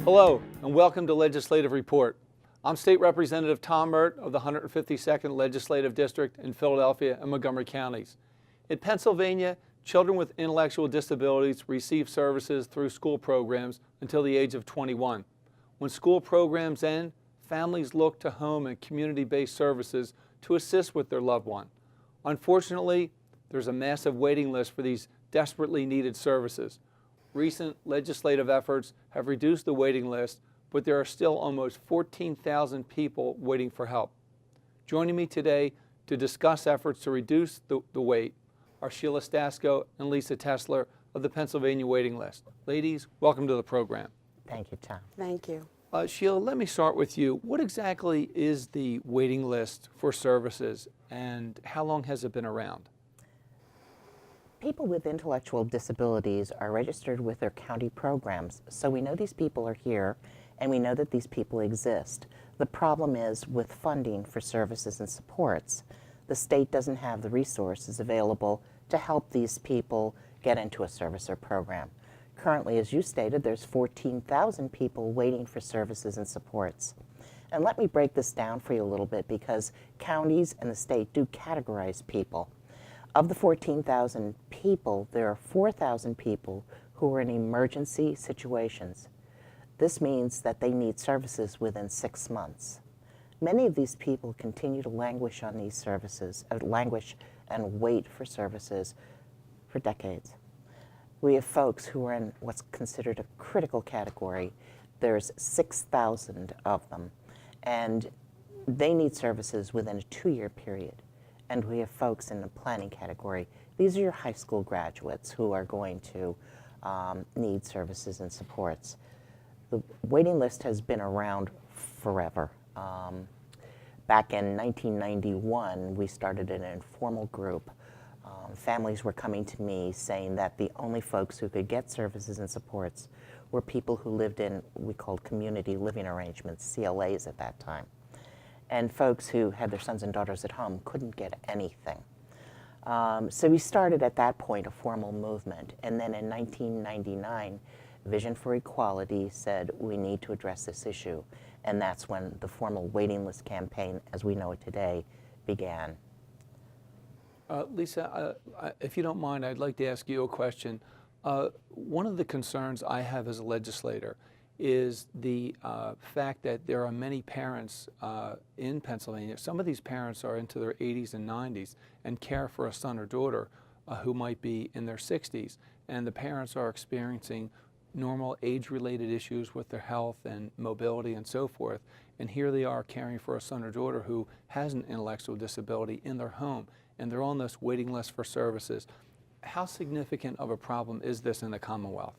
Hello, and welcome to Legislative Report. I'm State Representative Tom Murt of the 152nd Legislative District in Philadelphia and Montgomery counties. In Pennsylvania, children with intellectual disabilities receive services through school programs until the age of 21. When school programs end, families look to home and community-based services to assist with their loved one. Unfortunately, there's a massive waiting list for these desperately needed services. Recent legislative efforts have reduced the waiting list, but there are still almost 14,000 people waiting for help. Joining me today to discuss efforts to reduce the wait are Sheila Stasko and Lisa Tessler of the Pennsylvania waiting list. Ladies, welcome to the program. Thank you, Tom. Thank you. Sheila, let me start with you. What exactly is the waiting list for services, and how long has it been around? People with intellectual disabilities are registered with their county programs, so we know these people are here and we know that these people exist. The problem is with funding for services and supports. The state doesn't have the resources available to help these people get into a service or program. Currently, as you stated, there's 14,000 people waiting for services and supports. And let me break this down for you a little bit, because counties and the state do categorize people. Of the 14,000 people, there are 4,000 people who are in emergency situations. This means that they need services within 6 months. Many of these people continue to languish on these services, languish and wait for services for decades. We have folks who are in what's considered a critical category. There's 6,000 of them, and they need services within a 2-year period. And we have folks in the planning category. These are your high school graduates who are going to need services and supports. The waiting list has been around forever. Back in 1991, we started an informal group. Families were coming to me saying that the only folks who could get services and supports were people who lived in, we called community living arrangements, CLAs at that time. And folks who had their sons and daughters at home couldn't get anything. So we started at that point a formal movement. And then in 1999, Vision for Equality said we need to address this issue. And that's when the formal waiting list campaign, as we know it today, began. Lisa, if you don't mind, I'd like to ask you a question. One of the concerns I have as a legislator is the fact that there are many parents in Pennsylvania. Some of these parents are into their 80s and 90s and care for a son or daughter who might be in their 60s. And the parents are experiencing normal age-related issues with their health and mobility and so forth. And here they are caring for a son or daughter who has an intellectual disability in their home, and they're on this waiting list for services. How significant of a problem is this in the Commonwealth?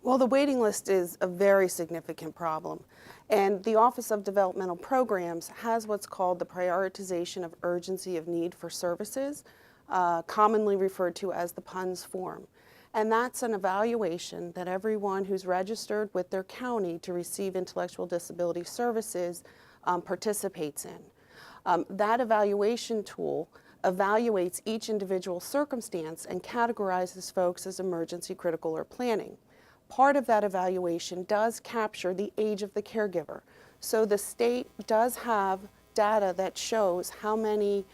Well, the waiting list is a very significant problem, and the Office of Developmental Programs has what's called the prioritization of urgency of need for services, commonly referred to as the PUNS form. And that's an evaluation that everyone who's registered with their county to receive intellectual disability services participates in. That evaluation tool evaluates each individual circumstance and categorizes folks as emergency, critical, or planning. Part of that evaluation does capture the age of the caregiver. So the state does have data that shows how many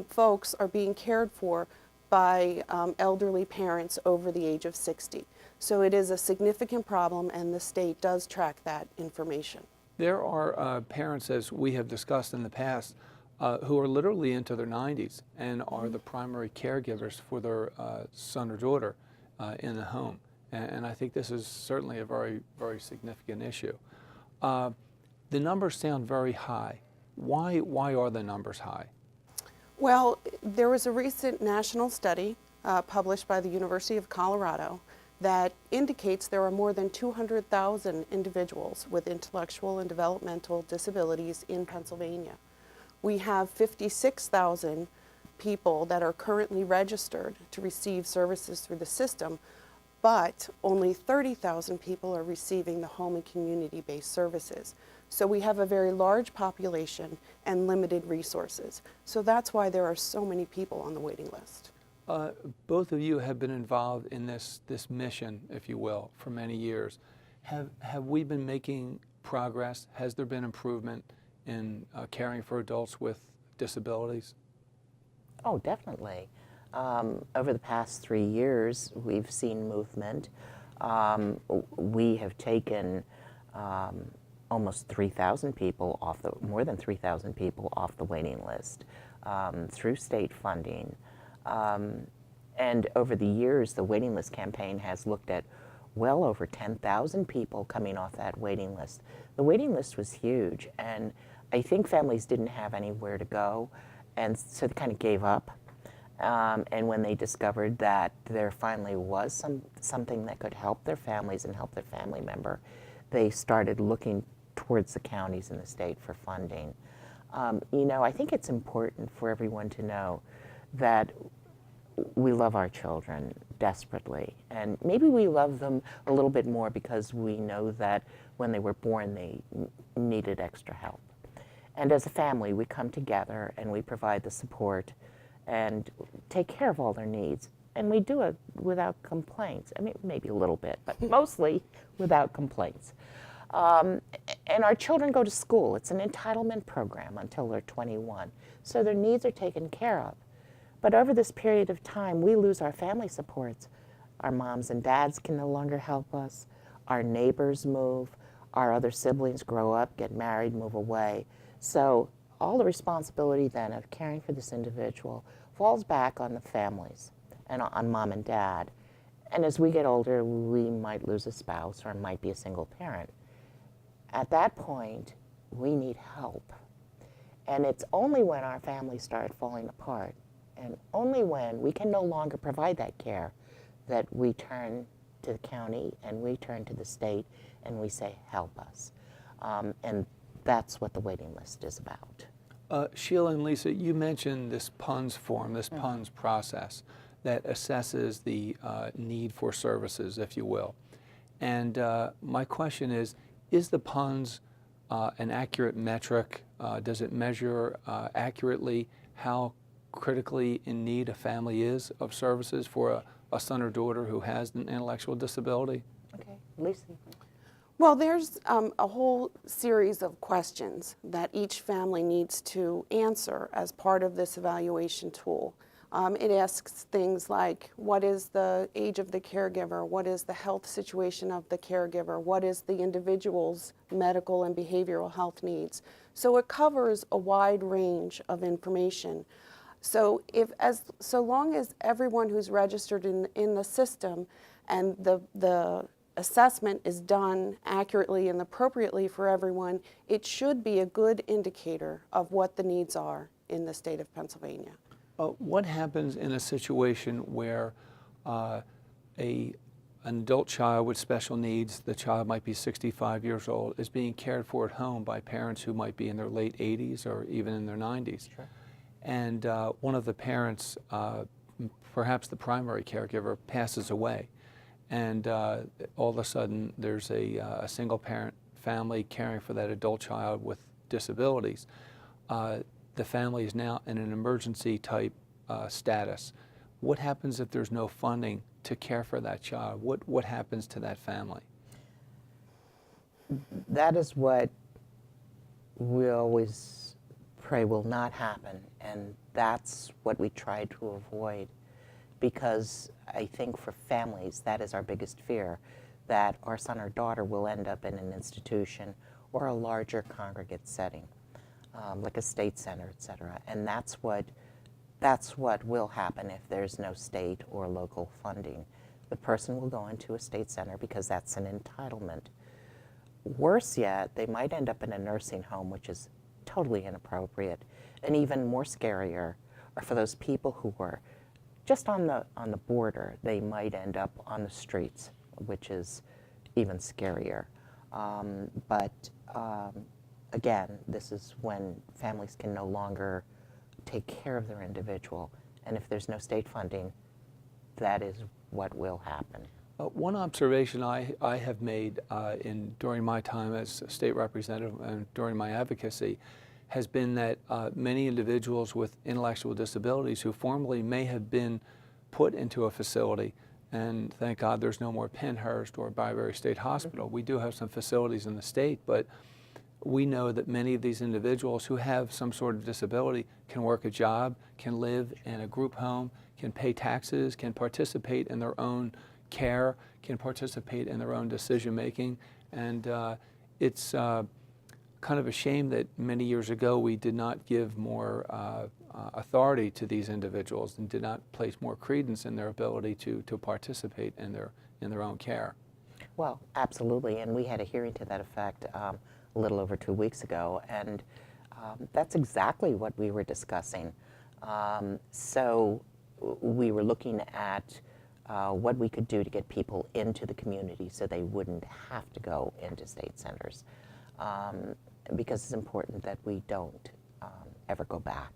folks are being cared for by elderly parents over the age of 60. So it is a significant problem, and the state does track that information. There are parents, as we have discussed in the past, who are literally into their 90s and are the primary caregivers for their son or daughter in the home. And I think this is certainly a very, very significant issue. The numbers sound very high. Why are the numbers high? Well, there was a recent national study published by the University of Colorado that indicates there are more than 200,000 individuals with intellectual and developmental disabilities in Pennsylvania. We have 56,000 people that are currently registered to receive services through the system, but only 30,000 people are receiving the home and community-based services. So we have a very large population and limited resources. So that's why there are so many people on the waiting list. Both of you have been involved in this mission, if you will, for many years. Have we been making progress? Has there been improvement in caring for adults with disabilities? Oh, definitely. Over the past 3 years, we've seen movement. We have taken almost 3,000 people off more than 3,000 people off the waiting list through state funding. And over the years, the waiting list campaign has looked at well over 10,000 people coming off that waiting list. The waiting list was huge, and I think families didn't have anywhere to go, and so they kind of gave up. And when they discovered that there finally was something that could help their families and help their family member, they started looking towards the counties and the state for funding. You know, I think it's important for everyone to know that we love our children desperately, and maybe we love them a little bit more because we know that when they were born they needed extra help. And as a family, we come together and we provide the support and take care of all their needs, and we do it without complaints. I mean, maybe a little bit, but mostly without complaints. And our children go to school. It's an entitlement program until they're 21, so their needs are taken care of. But over this period of time, we lose our family supports. Our moms and dads can no longer help us. Our neighbors move. Our other siblings grow up, get married, move away. So all the responsibility then of caring for this individual falls back on the families and on mom and dad. And as we get older, we might lose a spouse or might be a single parent. At that point, we need help. And it's only when our families start falling apart and only when we can no longer provide that care that we turn to the county and we turn to the state and we say, help us. And that's what the waiting list is about. Sheila and Lisa, you mentioned this PUNS form, this PUNS process that assesses the need for services, if you will. And my question is the PUNS an accurate metric? Does it measure accurately how critically in need a family is of services for a son or daughter who has an intellectual disability? Okay, Lisa. Well, there's a whole series of questions that each family needs to answer as part of this evaluation tool. It asks things like, what is the age of the caregiver? What is the health situation of the caregiver? What is the individual's medical and behavioral health needs? So it covers a wide range of information. So so long as everyone who's registered in the system and the assessment is done accurately and appropriately for everyone, it should be a good indicator of what the needs are in the state of Pennsylvania. What happens in a situation where an adult child with special needs, the child might be 65 years old, is being cared for at home by parents who might be in their late 80s or even in their 90s? Sure. And one of the parents, perhaps the primary caregiver, passes away. And all of a sudden, there's a single parent family caring for that adult child with disabilities. The family is now in an emergency type status. What happens if there's no funding to care for that child? What happens to that family? That is what we always pray will not happen, and that's what we try to avoid, because I think for families that is our biggest fear, that our son or daughter will end up in an institution or a larger congregate setting, like a state center, etc. And that's what will happen if there's no state or local funding. The person will go into a state center because that's an entitlement. Worse yet, they might end up in a nursing home, which is totally inappropriate, and even more scarier are for those people who are just on the border. They might end up on the streets, which is even scarier. Again, this is when families can no longer take care of their individual, and if there's no state funding, that is what will happen. One observation I have made during my time as a state representative and during my advocacy has been that many individuals with intellectual disabilities who formerly may have been put into a facility And thank God there's no more Penhurst or Byberry State Hospital. We do have some facilities in the state, but we know that many of these individuals who have some sort of disability can work a job, can live in a group home, can pay taxes, can participate in their own care, can participate in their own decision making. And it's kind of a shame that many years ago we did not give more authority to these individuals and did not place more credence in their ability to participate in their own care. Well, absolutely, and we had a hearing to that effect a little over 2 weeks ago, and that's exactly what we were discussing. So we were looking at what we could do to get people into the community so they wouldn't have to go into state centers, because it's important that we don't ever go back.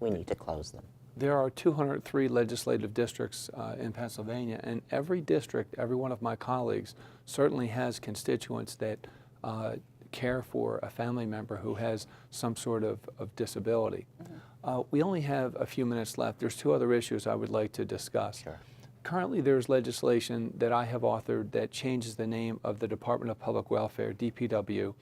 We need to close them. There are 203 legislative districts in Pennsylvania, and every district, every one of my colleagues, certainly has constituents that care for a family member who has some sort of disability. We only have a few minutes left. There's two other issues I would like to discuss. Sure. Currently, there's legislation that I have authored that changes the name of the Department of Public Welfare, DPW,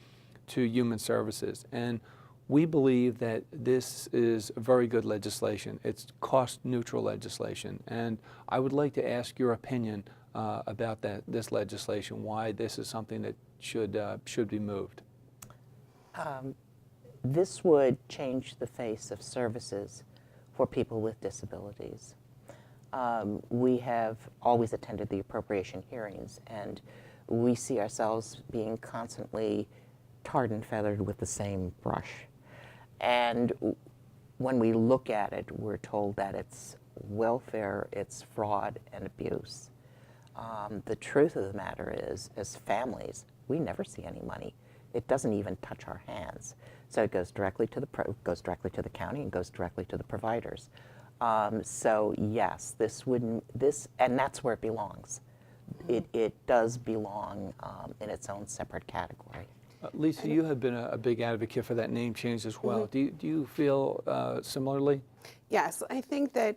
to Human Services. And we believe that this is very good legislation. It's cost-neutral legislation. And I would like to ask your opinion about this legislation, why this is something that should be moved. This would change the face of services for people with disabilities. We have always attended the appropriation hearings, and we see ourselves being constantly tarred and feathered with the same brush. And when we look at it, we're told that it's welfare, it's fraud and abuse. The truth of the matter is, as families, we never see any money. It doesn't even touch our hands. So it goes directly to the county and goes directly to the providers. So yes, and that's where it belongs. It does belong in its own separate category. Lisa, you have been a big advocate for that name change as well. Do you feel similarly? Yes, I think that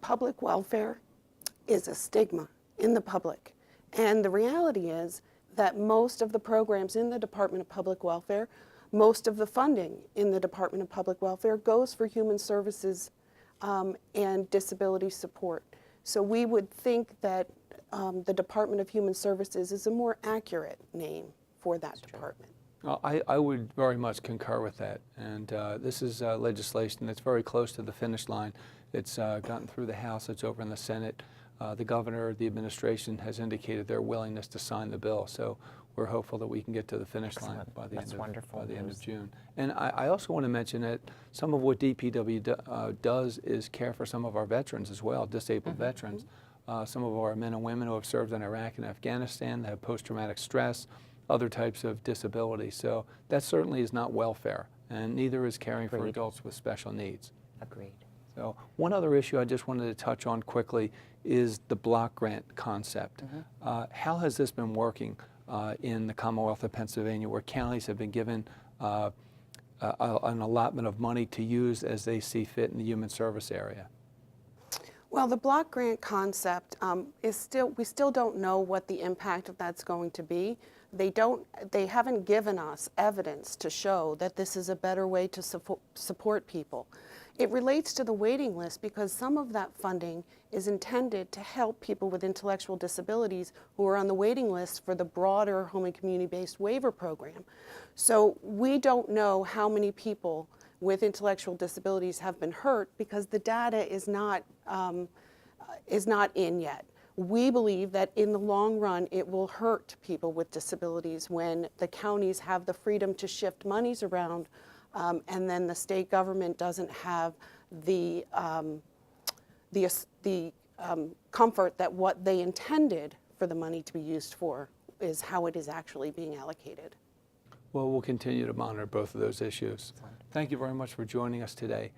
public welfare is a stigma in the public. And the reality is that most of the programs in the Department of Public Welfare, most of the funding in the Department of Public Welfare goes for human services and disability support. So we would think that the Department of Human Services is a more accurate name for that department. Well, I would very much concur with that. And this is legislation that's very close to the finish line. It's gotten through the House, it's over in the Senate. The governor, the administration has indicated their willingness to sign the bill. So we're hopeful that we can get to the finish line by the end of June. And I also want to mention that some of what DPW does is care for some of our veterans as well, disabled veterans. Some of our men and women who have served in Iraq and Afghanistan, that have post-traumatic stress, other types of disabilities. So that certainly is not welfare, and neither is caring for adults with special needs. Agreed. So one other issue I just wanted to touch on quickly is the block grant concept. How has this been working in the Commonwealth of Pennsylvania, where counties have been given an allotment of money to use as they see fit in the human service area? Well, the block grant concept we still don't know what the impact of that's going to be. They haven't given us evidence to show that this is a better way to support people. It relates to the waiting list because some of that funding is intended to help people with intellectual disabilities who are on the waiting list for the broader home and community-based waiver program. So we don't know how many people with intellectual disabilities have been hurt because the data is not in yet. We believe that in the long run, it will hurt people with disabilities when the counties have the freedom to shift monies around, and then the state government doesn't have the comfort that what they intended for the money to be used for is how it is actually being allocated. Well, we'll continue to monitor both of those issues. Thank you very much for joining us today.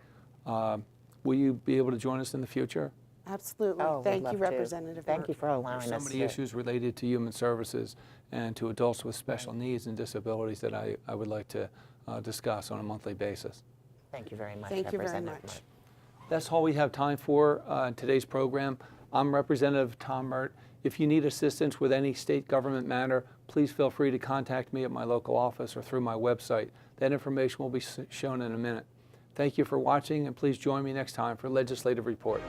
Will you be able to join us in the future? Absolutely. Thank you, Representative Murt. Thank you for allowing us. There's so many issues related to human services and to adults with special needs and disabilities that I would like to discuss on a monthly basis. Thank you very much, Thank you very Representative much. Murt. That's all we have time for in today's program. I'm Representative Tom Murt. If you need assistance with any state government matter, please feel free to contact me at my local office or through my website. That information will be shown in a minute. Thank you for watching, and please join me next time for Legislative Report.